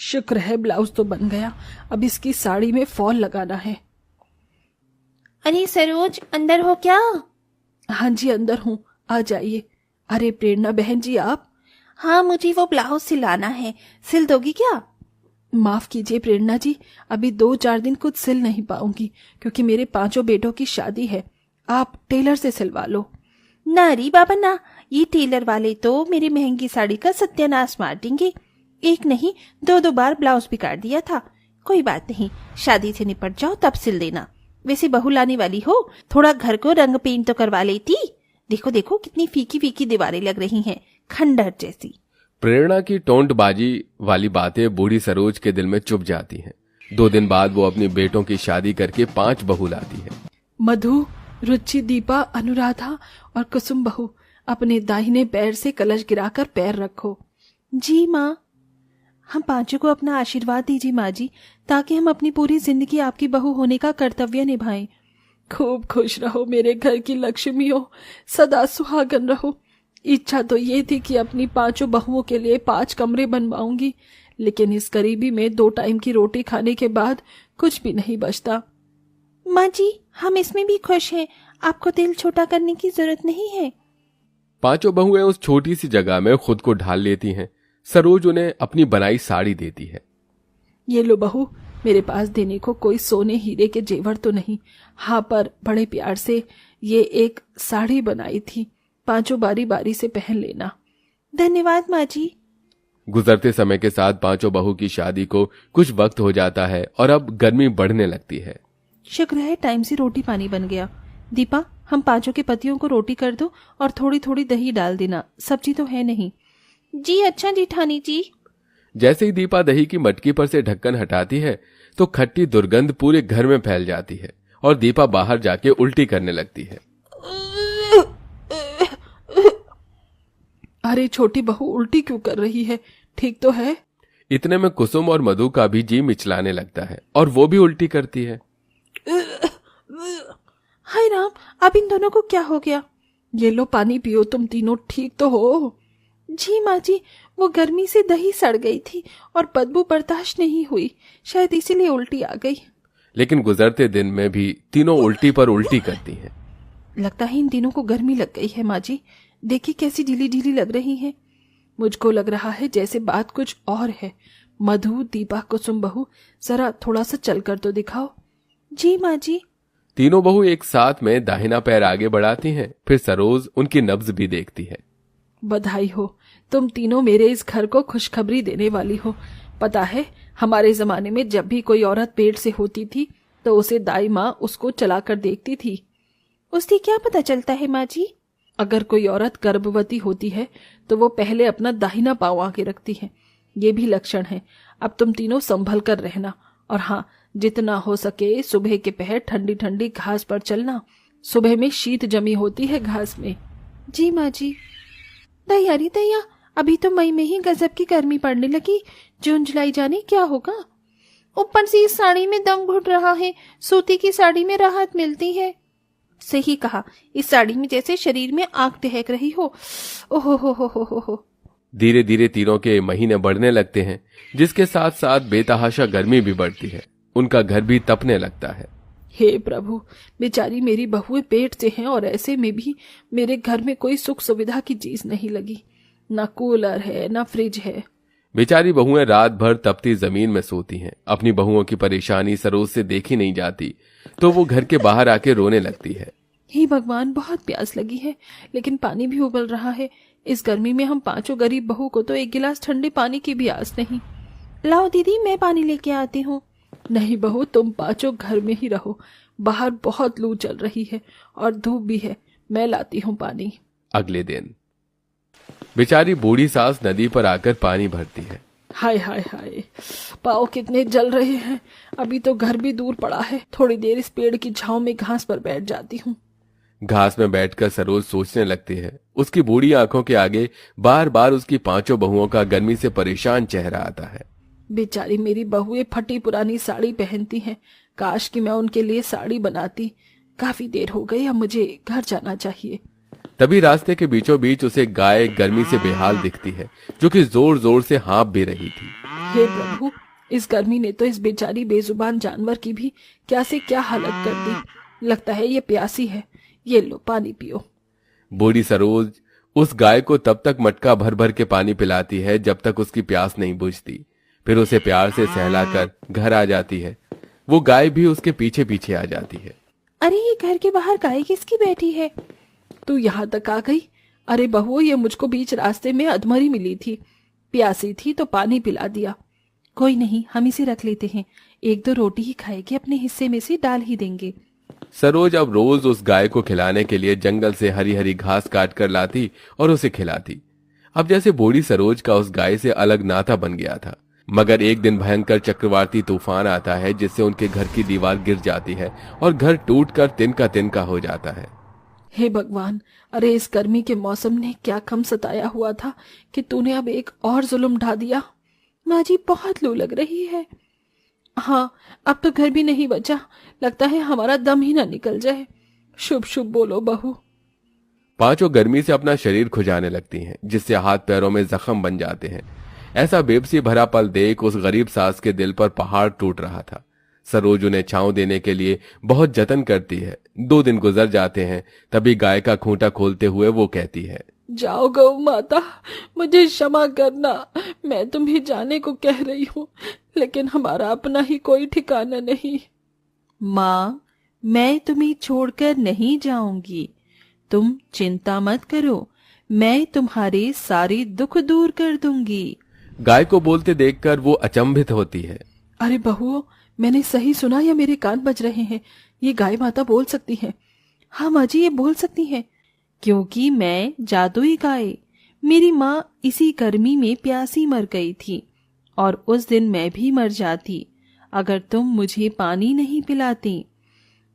शुक्र है ब्लाउज तो बन गया, अब इसकी साड़ी में फॉल लगाना है। अरे सरोज, अंदर हो क्या? हाँ जी अंदर हूँ, आ जाइए। अरे प्रेरणा बहन जी आप? हाँ, मुझे वो ब्लाउज सिलाना है, सिल दोगी क्या? माफ कीजिए प्रेरणा जी, अभी 2-4 दिन कुछ सिल नहीं पाऊंगी क्योंकि मेरे 5 बेटों की शादी है। आप टेलर से सिलवा लो। ना री बाबा ना, ये टेलर वाले तो मेरी महंगी साड़ी का सत्यानाश मार देंगे। एक नहीं 2 बार ब्लाउज बिगाड़ दिया था। कोई बात नहीं, शादी से निपट जाओ तब सिल देना। वैसे बहू लाने वाली हो, थोड़ा घर को रंग पेंट तो करवा लेती। देखो देखो कितनी फीकी फीकी दीवारें लग रही हैं, खंडहर जैसी। प्रेरणा की टोंटबाजी वाली बातें बूढ़ी सरोज के दिल में चुभ जाती हैं। 2 दिन बाद वो अपनी बेटों की शादी करके 5 बहू लाती है। मधु, रुचि, दीपा, अनुराधा और कुसुम बहू, अपने दाहिने पैर से कलश गिराकर पैर रखो। जी माँ। हम 5 को अपना आशीर्वाद दीजिए माँ जी, ताकि हम अपनी पूरी जिंदगी आपकी बहू होने का कर्तव्य निभाएं। खूब खुश रहो मेरे घर की लक्ष्मी हो, सदा सुहागन रहो। इच्छा तो ये थी कि अपनी 5 बहुओं के लिए 5 कमरे बनवाऊंगी, लेकिन इस गरीबी में 2 टाइम की रोटी खाने के बाद कुछ भी नहीं बचता। माँ जी, हम इसमें भी खुश हैं, आपको दिल छोटा करने की जरूरत नहीं है। 5 बहुएं उस छोटी सी जगह में खुद को ढाल लेती हैं। सरोज उन्हें अपनी बनाई साड़ी देती है। ये लो बहू, मेरे पास देने को कोई सोने हीरे के जेवर तो नहीं, हाँ पर बड़े प्यार से ये एक साड़ी बनाई थी, 5 बारी बारी से पहन लेना। धन्यवाद माँ जी। गुजरते समय के साथ 5 बहू की शादी को कुछ वक्त हो जाता है और अब गर्मी बढ़ने लगती है। शुक्र है टाइम से रोटी पानी बन गया। दीपा, हम 5 के पतियों को रोटी कर दो और थोड़ी थोड़ी दही डाल देना, सब्जी तो है नहीं। जी अच्छा जेठानी जी। जैसे ही दीपा दही की मटकी पर से ढक्कन हटाती है तो खट्टी दुर्गंध पूरे घर में फैल जाती है और दीपा बाहर जाके उल्टी करने लगती है। अरे छोटी बहू उल्टी क्यों कर रही है, ठीक तो है? इतने में कुसुम और मधु का भी जी मिचलाने लगता है और वो भी उल्टी करती है। हाय राम, अब इन दोनों को क्या हो गया? ये लो पानी पियो, तुम तीनों ठीक तो हो? जी माँ जी, वो गर्मी से दही सड़ गई थी और बदबू बर्दाश्त नहीं हुई, शायद इसीलिए उल्टी आ गई। लेकिन गुजरते दिन में भी तीनों उल्टी पर उल्टी करती हैं। लगता है इन तीनों को गर्मी लग गई है माँ जी, देखिए कैसी ढीली ढीली लग रही है। मुझको लग रहा है जैसे बात कुछ और है। मधु, दीपा, कुसुम बहू, जरा थोड़ा सा चल कर तो दिखाओ। जी माँ जी। तीनों बहू एक साथ में दाहिना पैर आगे बढ़ाती हैं, फिर सरोज उनकी नब्ज भी देखती है। बधाई हो, तुम तीनों मेरे इस घर को खुशखबरी देने वाली हो। पता है हमारे जमाने में जब भी कोई औरत पेट से होती थी तो उसे दाई माँ उसको चलाकर देखती थी। उससे क्या पता चलता है माँ जी? अगर कोई औरत गर्भवती होती है तो वो पहले अपना दाहिना पांव आगे रखती है, ये भी लक्षण है। अब तुम तीनों संभल कर रहना, और हाँ, जितना हो सके सुबह के पहर ठंडी ठंडी घास पर चलना, सुबह में शीत जमी होती है घास में। जी माँ जी। दैया रे दैया, अभी तो मई में ही गजब की गर्मी पड़ने लगी, जून जुलाई जाने क्या होगा। ऊपर से इस साड़ी में दम घुट रहा है, सूती की साड़ी में राहत मिलती है। सही कहा, इस साड़ी में जैसे शरीर में आग दहक रही हो। ओहो हो। धीरे धीरे तीनों के महीने बढ़ने लगते हैं, जिसके साथ साथ बेतहाशा गर्मी भी बढ़ती है। उनका घर भी तपने लगता है। हे प्रभु, बेचारी मेरी बहुएं पेट से हैं और ऐसे में भी मेरे घर में कोई सुख सुविधा की चीज नहीं लगी, ना कूलर है ना फ्रिज है। बेचारी बहुएं रात भर तपती जमीन में सोती हैं। अपनी बहुओं की परेशानी सरोज से देखी नहीं जाती तो वो घर के बाहर आके रोने लगती है। हे भगवान, बहुत प्यास लगी है, लेकिन पानी भी उबल रहा है। इस गर्मी में हम 5 गरीब बहू को तो एक गिलास ठंडे पानी की भी आस नहीं। लाओ दीदी, मैं पानी लेके आती हूँ। नहीं बहू, तुम 5 घर में ही रहो, बाहर बहुत लू चल रही है और धूप भी है, मैं लाती हूँ पानी। अगले दिन बेचारी बूढ़ी सास नदी पर आकर पानी भरती है। हाय हाय हाय, पाँव कितने जल रहे हैं। अभी तो घर भी दूर पड़ा है, थोड़ी देर इस पेड़ की छांव में घास पर बैठ जाती हूँ। घास में बैठकर सरोज सोचने लगती है। उसकी बूढ़ी आंखों के आगे बार बार उसकी 5 बहुओं का गर्मी से परेशान चेहरा आता है। बेचारी मेरी बहुएं फटी पुरानी साड़ी पहनती हैं, काश कि मैं उनके लिए साड़ी बनाती। काफी देर हो गई, अब मुझे घर जाना चाहिए। तभी रास्ते के बीचों बीच उसे गाय गर्मी से बेहाल दिखती है, जो कि जोर जोर से हाँफ भी रही थी। हे प्रभु, इस गर्मी ने तो इस बेचारी बेजुबान जानवर की भी क्या से क्या हालत कर दी। लगता है ये प्यासी है। ये लो पानी पियो। बूढ़ी सरोज उस गाय को तब तक मटका भर भर के पानी पिलाती है जब तक उसकी प्यास नहीं बुझती। फिर उसे प्यार से सहलाकर घर आ जाती है। वो गाय भी उसके पीछे पीछे आ जाती है। अरे ये घर के बाहर गाय किसकी बैठी है? तू यहाँ तक आ गई? अरे बहू, ये मुझको बीच रास्ते में अधमरी मिली थी, प्यासी थी तो पानी पिला दिया। कोई नहीं, हम इसे रख लेते हैं। 1-2 रोटी ही खाएगी, अपने हिस्से में से डाल ही देंगे। सरोज अब रोज उस गाय को खिलाने के लिए जंगल से हरी हरी घास काट कर लाती और उसे खिलाती। अब जैसे बूढ़ी सरोज का उस गाय से अलग नाता बन गया था। मगर एक दिन भयंकर चक्रवाती तूफान आता है, जिससे उनके घर की दीवार गिर जाती है और घर टूटकर तिनका तिनका हो जाता है। हे भगवान, अरे इस गर्मी के मौसम ने क्या कम सताया हुआ था कि तूने अब एक और जुल्म ढा दिया। माँ जी, बहुत लू लग रही है। हाँ, अब तो घर भी नहीं बचा। लगता है हमारा दम ही ना निकल जाए। शुभ शुभ बोलो बहू। पांचों गर्मी से अपना शरीर खुजाने लगती हैं, जिससे हाथ पैरों में जख्म बन जाते हैं। ऐसा बेबसी भरा पल देख उस गरीब सास के दिल पर पहाड़ टूट रहा था। सरोज उन्हें छांव देने के लिए बहुत जतन करती है। 2 दिन गुजर जाते हैं, तभी गाय का खूंटा खोलते हुए वो कहती है, जाओ गौ माता, मुझे क्षमा करना। मैं तुम्हें जाने को कह रही हूँ, लेकिन हमारा अपना ही कोई ठिकाना नहीं। माँ, मैं तुम्हें छोड़कर नहीं जाऊंगी। तुम चिंता मत करो, मैं तुम्हारे सारे दुख दूर कर दूंगी। गाय को बोलते देखकर वो अचंभित होती है। अरे बहू, मैंने सही सुना या मेरे कान बज रहे हैं? ये गाय माता बोल सकती है? हाँ माँ जी, ये बोल सकती हैं, क्योंकि मैं जादुई गाय। मेरी माँ इसी गर्मी में प्यासी मर गई थी और उस दिन मैं भी मर जाती अगर तुम मुझे पानी नहीं पिलाती।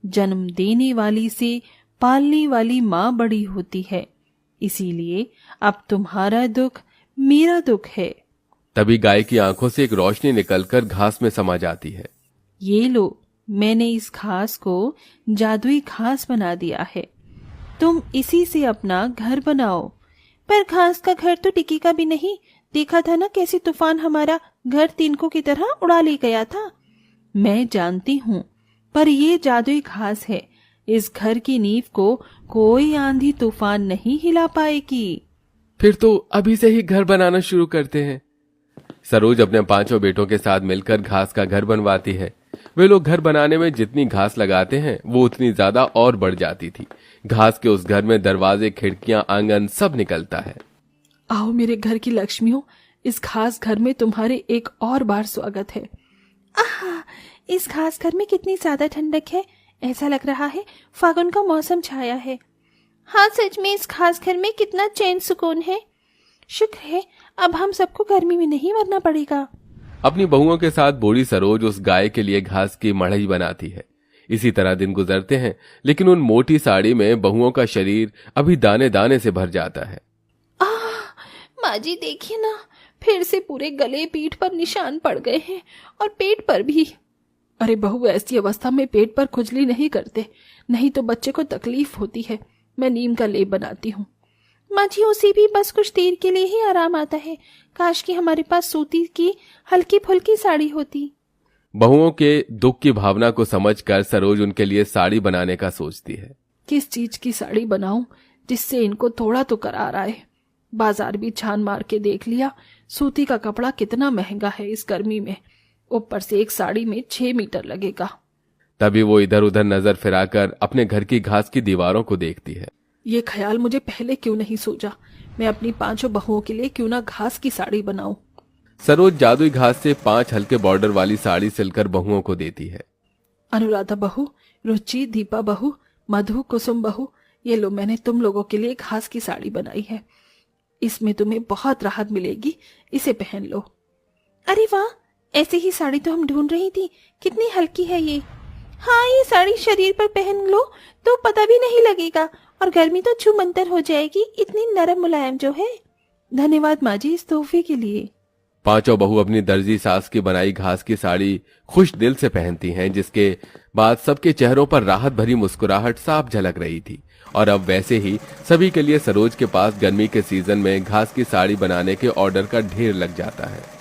जन्म देने वाली से पालने वाली माँ बड़ी होती है, इसीलिए अब तुम्हारा दुख मेरा दुख है। तभी गाय की आंखों से एक रोशनी निकलकर घास में समा जाती है। ये लो, मैंने इस घास को जादुई घास बना दिया है। तुम इसी से अपना घर बनाओ। पर घास का घर तो टिकेगा भी नहीं। देखा था ना कैसे तूफान हमारा घर तिनकों की तरह उड़ा ले गया था। मैं जानती हूँ, पर ये जादुई घास है। इस घर की नींव को कोई आंधी तूफान नहीं हिला पाएगी। फिर तो अभी से ही घर बनाना शुरू करते हैं। सरोज अपने 5 बेटों के साथ मिलकर घास का घर बनवाती है। वे लोग घर बनाने में जितनी घास लगाते हैं वो उतनी ज्यादा और बढ़ जाती थी। घास के उस घर में दरवाजे, खिड़कियां, आंगन सब निकलता है। आओ मेरे घर की लक्ष्मियों, इस घास घर में तुम्हारे एक और बार स्वागत है। आहा, इस घास घर में कितनी ज्यादा ठंडक है। ऐसा लग रहा है फागुन का मौसम छाया है। हाँ, सच में इस घास घर में कितना चैन सुकून है। शुक्र है अब हम सबको गर्मी में नहीं मरना पड़ेगा। अपनी बहुओं के साथ बूढ़ी सरोज उस गाय के लिए घास की मड़ई बनाती है। इसी तरह दिन गुजरते हैं, लेकिन उन मोटी साड़ी में बहुओं का शरीर अभी दाने दाने से भर जाता है। माँ जी देखिए ना, फिर से पूरे गले पीठ पर निशान पड़ गए हैं और पेट पर भी। अरे बहू, ऐसी अवस्था में पेट पर खुजली नहीं करते, नहीं तो बच्चे को तकलीफ होती है। मैं नीम का लेप बनाती हूँ। माँ जी, उसी भी बस कुछ देर के लिए ही आराम आता है। काश कि हमारे पास सूती की हल्की फुल्की साड़ी होती। बहुओं के दुख की भावना को समझकर सरोज उनके लिए साड़ी बनाने का सोचती है। किस चीज की साड़ी बनाऊं जिससे इनको थोड़ा तो करार आए। बाजार भी छान मार के देख लिया, सूती का कपड़ा कितना महंगा है इस गर्मी में। ऊपर से एक साड़ी में 6 मीटर लगेगा। तभी वो इधर उधर नजर फिराकर अपने घर की घास की दीवारों को देखती है। ये ख्याल मुझे पहले क्यों नहीं सूझा। मैं अपनी 5 बहुओं के लिए क्यों ना घास की साड़ी बनाऊं। सरोज जादुई घास से 5 हल्के बॉर्डर वाली साड़ी सिलकर बहुओं को देती है। अनुराधा बहू, रुचि, दीपा बहू, मधु, कुसुम बहू, ये लो, मैंने तुम लोगों के लिए घास की साड़ी बनाई है। इसमें तुम्हें बहुत राहत मिलेगी, इसे पहन लो। अरे वाह, ऐसी ही साड़ी तो हम ढूंढ रही थी। कितनी हल्की है ये। हाँ, ये साड़ी शरीर पर पहन लो तो पता भी नहीं लगेगा और गर्मी तो छूमंतर हो जाएगी, इतनी नरम मुलायम जो है। धन्यवाद माँ जी इस तोहफे के लिए। 5 बहू अपनी दर्जी सास की बनाई घास की साड़ी खुश दिल से पहनती हैं, जिसके बाद सबके चेहरों पर राहत भरी मुस्कुराहट साफ झलक रही थी और अब वैसे ही सभी के लिए सरोज के पास गर्मी के सीजन में घास की साड़ी बनाने के ऑर्डर का ढेर लग जाता है।